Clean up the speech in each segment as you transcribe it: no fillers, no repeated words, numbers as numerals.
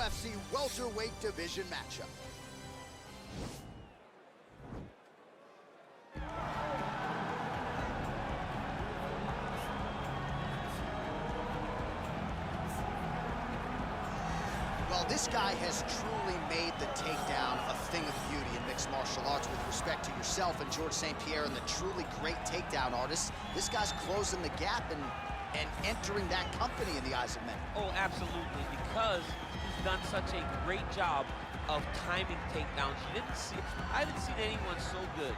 UFC welterweight division matchup. Well, this guy has truly made the takedown a thing of beauty in mixed martial arts with respect to yourself and George St. Pierre and the truly great takedown artists. This guy's closing the gap and entering that company in the eyes of many. Oh, absolutely, because he's done such a great job of timing takedowns. I haven't seen anyone so good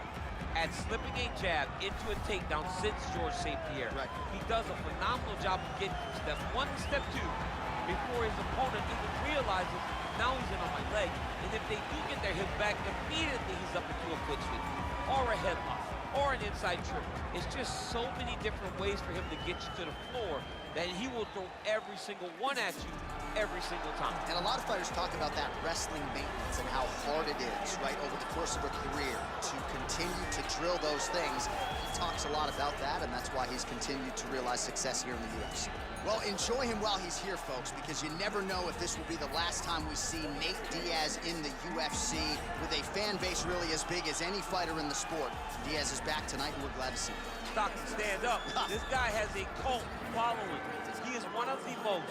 at slipping a jab into a takedown since George St. Pierre. Right. He does a phenomenal job of getting from step one to step two before his opponent even realizes now he's in on my leg. And if they do get their hip back, immediately he's up into a foot sweep or a headlock or an inside trip. It's just so many different ways for him to get you to the floor that he will throw every single one at you every single time. And a lot of fighters talk about that wrestling maintenance and how hard it is, right, over the course of a career to continue to drill those things. He talks a lot about that, and that's why he's continued to realize success here in the UFC. Well, enjoy him while he's here, folks, because you never know if this will be the last time we see Nate Diaz in the UFC with a fan base really as big as any fighter in the sport. Diaz is back tonight, and we're glad to see him. Stockton, stand up. This guy has a cult following. He is one of the most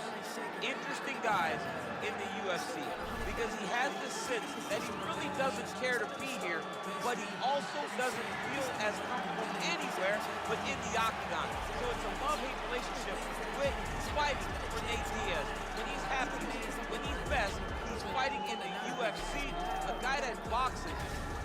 interesting guys in the UFC because he has this sense that he really doesn't care to be here, but he also doesn't feel as comfortable anywhere but in the octagon. So it's a love-hate relationship with fighting for Nate Diaz. When he's happy, when he's best, he's fighting in the UFC. A guy that boxes,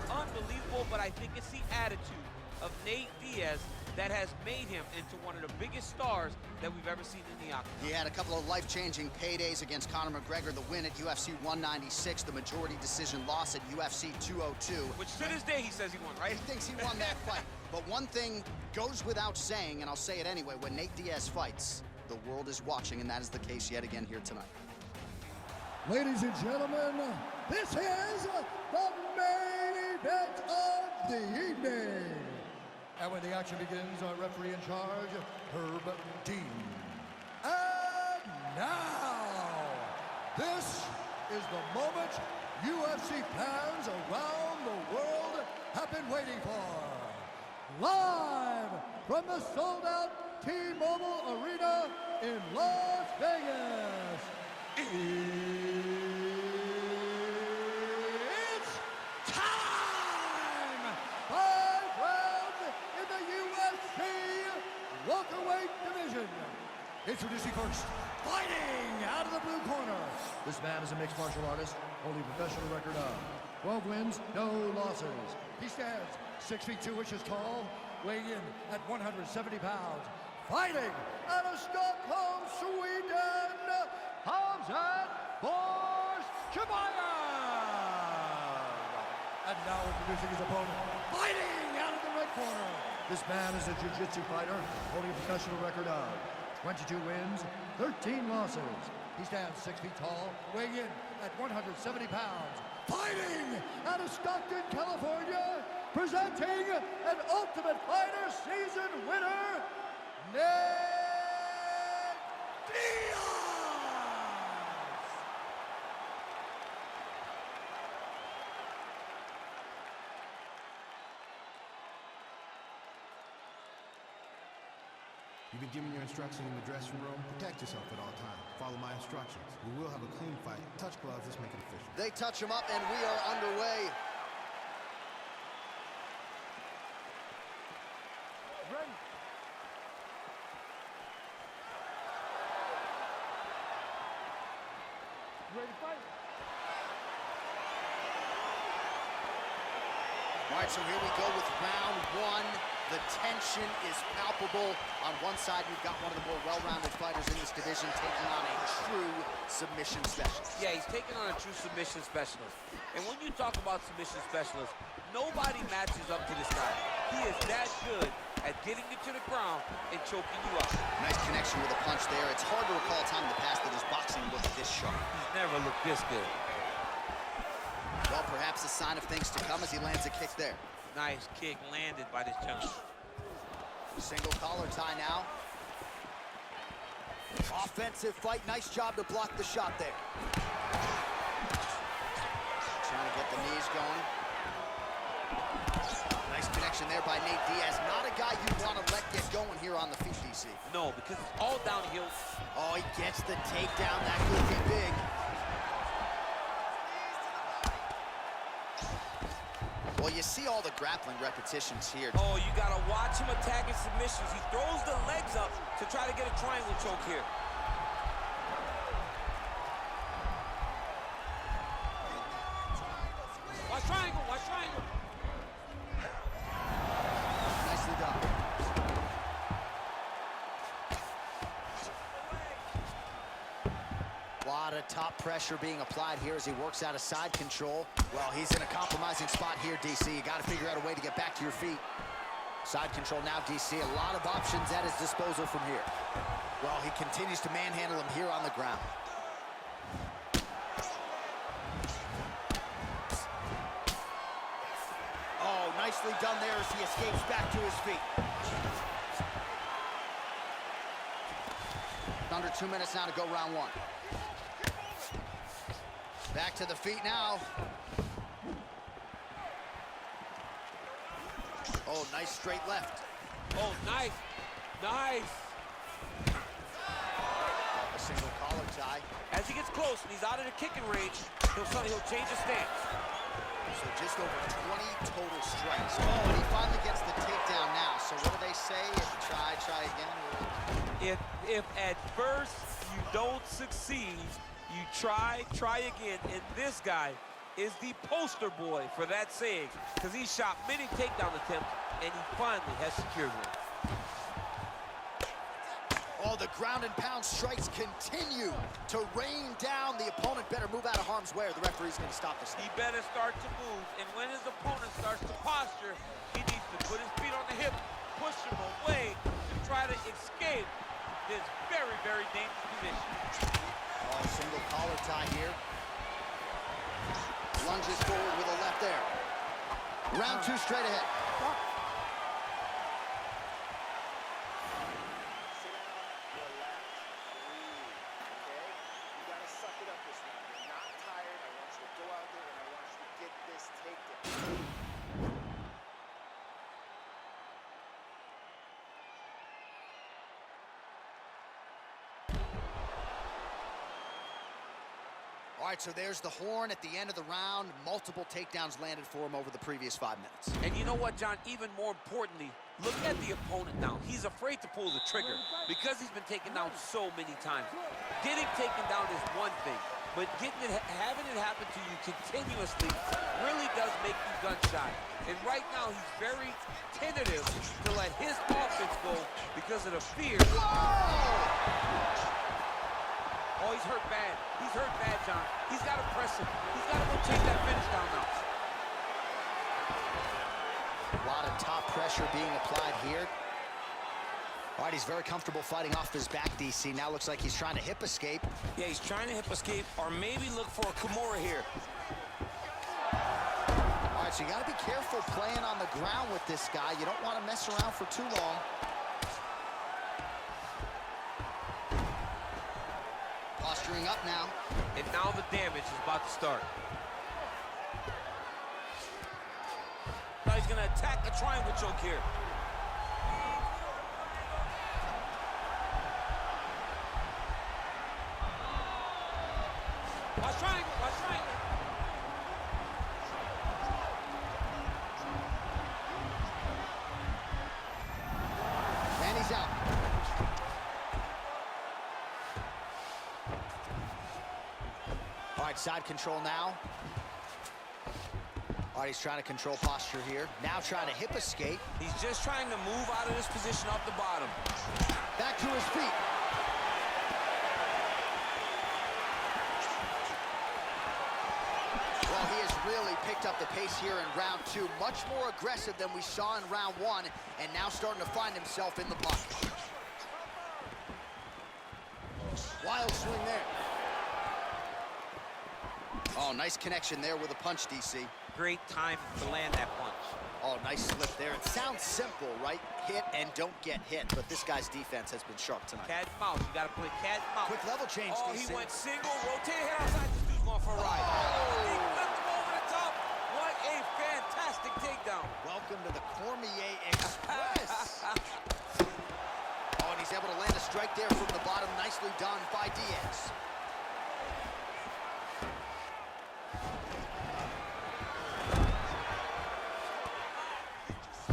unbelievable, but I think it's the attitude of Nate Diaz that has made him into one of the biggest stars that we've ever seen in the octagon. He had a couple of life-changing paydays against Conor McGregor, the win at UFC 196, the majority decision loss at UFC 202. Which to this day he says he won, right? He thinks he won that fight. But one thing goes without saying, and I'll say it anyway, when Nate Diaz fights, the world is watching, and that is the case yet again here tonight. Ladies and gentlemen, this is the main event of the evening. And when the action begins, our referee in charge, Herb Dean. And now, this is the moment UFC fans around the world have been waiting for. Live from the sold-out T-Mobile Arena in Las Vegas. It's time! 5 rounds in the UFC welterweight division. Introducing first, fighting out of the blue corner. This man is a mixed martial artist, holding a professional record of 12 wins, no losses. He stands 6 feet 2 inches tall, weighing in at 170 pounds. Fighting out of Stockholm, Sweden, Hamzat Chimaev. And now introducing his opponent, fighting out of the red corner. This man is a jiu-jitsu fighter, holding a professional record of 22 wins, 13 losses. He stands 6 feet tall, weighing in at 170 pounds. Fighting out of Stockton, California, presenting an Ultimate Fighter season winner, Nate Diaz! You've been given your instruction in the dressing room. Protect yourself at all times. Follow my instructions. We will have a clean fight. Touch gloves, let's make it official. They touch him up, and we are underway. Ready. Ready to fight? All right, so here we go with round one. The tension is palpable. On one side, you've got one of the more well-rounded fighters in this division taking on a true submission specialist. Yeah, he's taking on a true submission specialist. And when you talk about submission specialists, nobody matches up to this guy. He is that good at getting you to the ground and choking you up. Nice connection with a punch there. It's hard to recall a time in the past that his boxing looked this sharp. He's never looked this good. Well, perhaps a sign of things to come as he lands a kick there. Nice kick landed by this gentleman. Single collar tie now. Offensive fight. Nice job to block the shot there. DC. No, because it's all downhill. Oh, he gets the takedown. That could be big. Well, you see all the grappling repetitions here. Oh, you got to watch him attacking submissions. He throws the legs up to try to get a triangle choke here. Watch triangle, watch triangle. Nicely done. A lot of top pressure being applied here as he works out of side control. Well, he's in a compromising spot here, DC. You got to figure out a way to get back to your feet. Side control now, DC. A lot of options at his disposal from here. Well, he continues to manhandle him here on the ground. Oh, nicely done there as he escapes back to his feet. Under 2 minutes now to go round one. Back to the feet now. Oh, nice straight left. Oh, nice. Nice. A single collar tie. As he gets close and he's out of the kicking range, he'll change his stance. So just over 20 total strikes. Oh, and he finally gets the takedown now. So what do they say? Try again. If at first you don't succeed, you try again. And this guy is the poster boy for that saying, because he shot many takedown attempts and he finally has secured one. Oh, the ground and pound strikes continue to rain down. The opponent better move out of harm's way or the referee's going to stop this. He better start to move, and when his opponent starts to posture, he needs to put his feet on the hip, push him away to try to escape this very, very dangerous position. Oh, single collar tie here. Lunges forward with a left there. Round two straight ahead. All right, so there's the horn at the end of the round. Multiple takedowns landed for him over the previous 5 minutes. And you know what, John? Even more importantly, look at the opponent now. He's afraid to pull the trigger because he's been taken down so many times. Getting taken down is one thing, but having it happen to you continuously really does make you gun shy. And right now, he's very tentative to let his offense go because of the fear. Oh, he's hurt bad. He's hurt bad, John. He's got to press him. He's got to go chase that finish down now. A lot of top pressure being applied here. All right, he's very comfortable fighting off his back, DC. Now looks like he's trying to hip escape. Yeah, he's trying to hip escape or maybe look for a Kimura here. All right, so you got to be careful playing on the ground with this guy. You don't want to mess around for too long. Posturing up now. And now the damage is about to start. Now he's going to attack a triangle choke here. Watch triangle, watch triangle. And he's out. All right, side control now. All right, he's trying to control posture here. Now trying to hip escape. He's just trying to move out of this position off the bottom. Back to his feet. Well, he has really picked up the pace here in round two. Much more aggressive than we saw in round one, and now starting to find himself in the pocket. Wild swing there. Oh, nice connection there with a punch, DC. Great time to land that punch. Oh, nice slip there. It sounds simple, right? Hit and don't get hit, but this guy's defense has been sharp tonight. Cat and mouse, you gotta play cat and mouse. Quick level change, Oh, DC. he went single, rotate head outside. This dude's going for a ride. Oh. He flipped him over the top. What a fantastic takedown. Welcome to the Cormier Express. Oh, and he's strike there from the bottom. Nicely done by Diaz.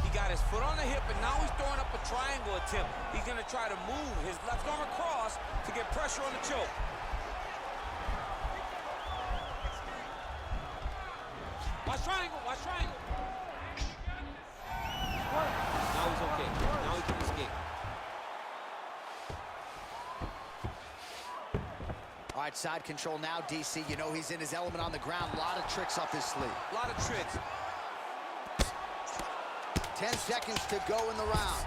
He got his foot on the hip, and now he's throwing up a triangle attempt. He's going to try to move his left arm across to get pressure on the choke. Watch triangle, watch triangle. Now he's okay. Now he can escape. All right, side control now, DC. You know he's in his element on the ground. A lot of tricks up his sleeve. A lot of tricks. 10 seconds to go in the round.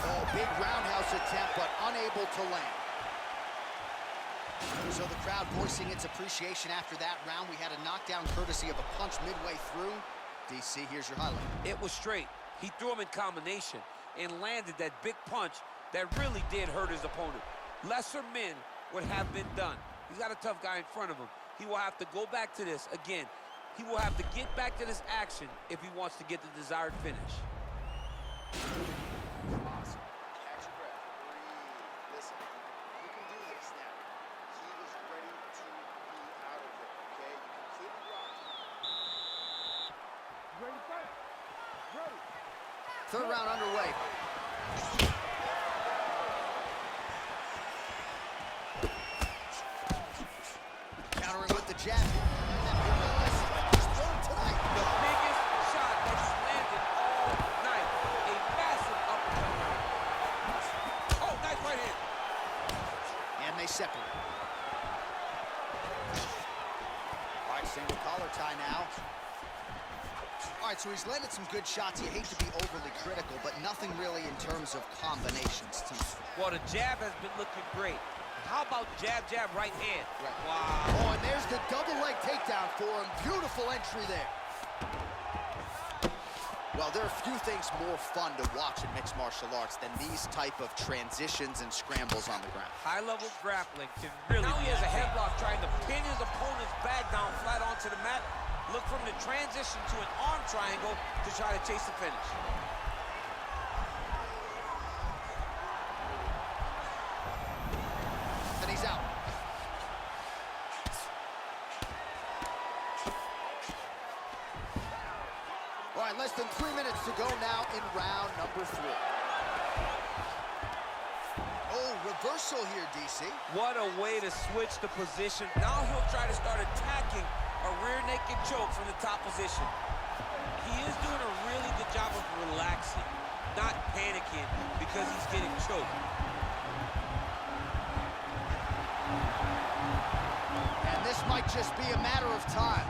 Oh, big roundhouse attempt, but unable to land. So the crowd voicing its appreciation after that round. We had a knockdown courtesy of a punch midway through. DC, here's your highlight. It was straight. He threw him in combination and landed that big punch that really did hurt his opponent. Lesser men would have been done. He's got a tough guy in front of him. He will have to go back to this again. He will have to get back to this action if he wants to get the desired finish. Awesome. Catch your breath. Breathe. Listen, you can do this now. He is ready to be out of it, okay? You completely rocked. Ready to fight? Ready. Third round underway. Countering with the jab. The biggest shot that he's landed all night. A massive uppercut. Oh, nice right hand. And they separate. All right, single collar tie now. All right, so he's landed some good shots. You hate to be overly critical, but nothing really in terms of combinations tonight. Well, the jab has been looking great. How about jab, jab, right hand? Right. Wow. Oh, and there's the double leg takedown for him. Beautiful entry there. Well, there are few things more fun to watch in mixed martial arts than these type of transitions and scrambles on the ground. High-level grappling can really... Now he has a headlock trying to pin his opponent's back down flat onto the mat. Look from the transition to an arm triangle to try to chase the finish. And he's out. All right, less than 3 minutes to go now in round number 3. Oh, reversal here, DC. What a way to switch the position. Now he'll try to start attacking a rear naked choke from the top position. He is doing a really good job of relaxing, not panicking because he's getting choked. And this might just be a matter of time.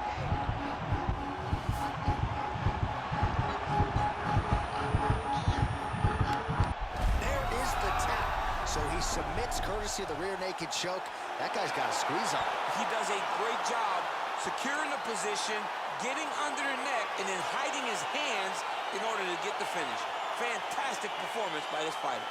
There is the tap. So he submits courtesy of the rear naked choke. That guy's got a squeeze on. He does a great job securing the position, getting under the neck, and then hiding his hands in order to get the finish. Fantastic performance by this fighter.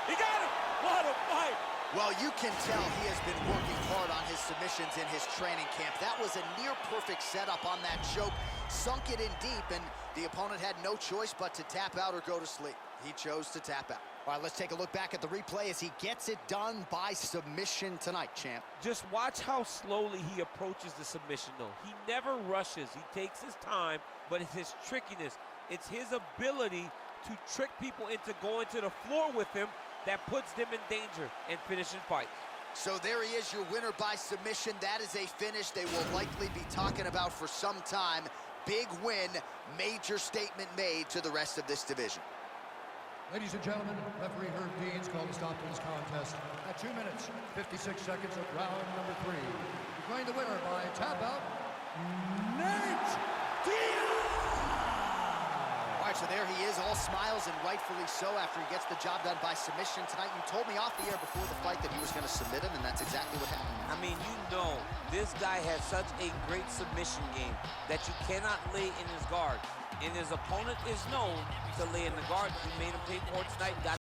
He got him! What a fight! Well, you can tell he has been working hard on his submissions in his training camp. That was a near-perfect setup on that choke. Sunk it in deep, and the opponent had no choice but to tap out or go to sleep. He chose to tap out. All right, let's take a look back at the replay as he gets it done by submission tonight, champ. Just watch how slowly he approaches the submission, though. He never rushes. He takes his time, but it's his trickiness. It's his ability to trick people into going to the floor with him that puts them in danger and finishing fights. So there he is, your winner by submission. That is a finish they will likely be talking about for some time. Big win, major statement made to the rest of this division. Ladies and gentlemen, referee Herb Dean's called a stop to this contest at 2 minutes, 56 seconds of round number 3. Declaring the winner by tap out, Nate Diaz! All right, so there he is, all smiles, and rightfully so after he gets the job done by submission tonight. You told me off the air before the fight that he was going to submit him, and that's exactly what happened. I mean, you know, this guy has such a great submission game that you cannot lay in his guard. And his opponent is known to lay in the guard. He made him pay for it tonight. Got